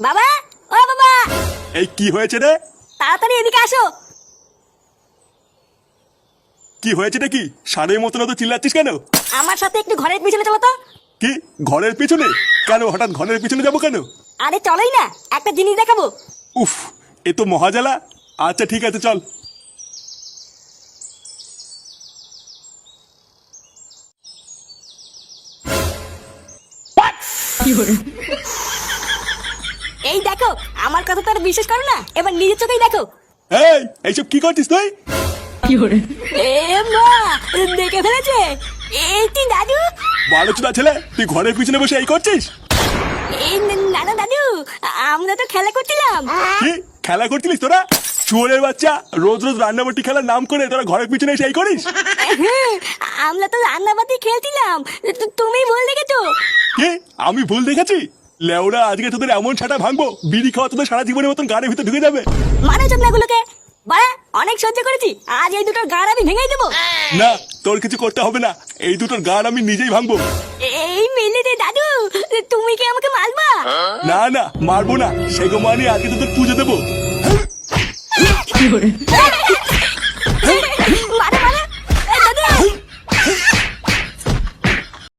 বাবা, ও বাবা, এই কি হয়েছে রে? তাড়াতাড়ি এদিকে আসো। কি হয়েছে কি? ষাঁড়ের মতন তো চিল্লাচ্ছিস কেন? আমার সাথে একটু ঘরের পিছনে চলো তো। কি ঘরের পিছনে? কেন হঠাৎ ঘরের পিছনে যাবো কেন? আরে চলোই না, একটা জিনিস দেখাবো। উফ, এ তো মহাজালা। আচ্ছা ঠিক আছে চল। এই দেখো, আমার কথা তো আর বিশ্বাস করো না, এবার নিজের চোখেই দেখো। এই এইসব কি করছিস তুই? এ মা, দেখে ফেলেছে। এই তুই দাদু? বারো চুদা ছেলে, তুই ঘরের পিছনে বসে এই করছিস? এই না না দাদু, আমরা তো খেলা করছিলাম। কি খেলা করছিলিস তোরা? চুয়োরের বাচ্চা, রোজ রোজ রান্নাবাটি খেলার নাম করে তোরা ঘরের পিছনে এসে এই করিস? আমরা তো রান্নাবাতি খেলছিলাম, তুমি ভুল দেখেছো। কি আমি ভুল দেখেছি? লেওরা আজকে তোদের এমন ছাটা ভাঙবো, বিড়ি খাওয়া তোদের সারা জীবনের মতন গাড়ির ভিতরে ঢুকে যাবে। মানে চোদনাগুলোকে বাড়া, অনেক সহ্য করেছি, আজ এই দুটোর গাড় আমি ভেঙেই দেবো। না, তোর কিছু করতে হবে না, এই দুটোর গাড় আমি নিজেই ভাঙবো। এই মিলিতে দাদু, তুমি কি আমাকে মারবা? না না, মারবো না, সেগো মানে আজকে তোদের পুজো দেবো।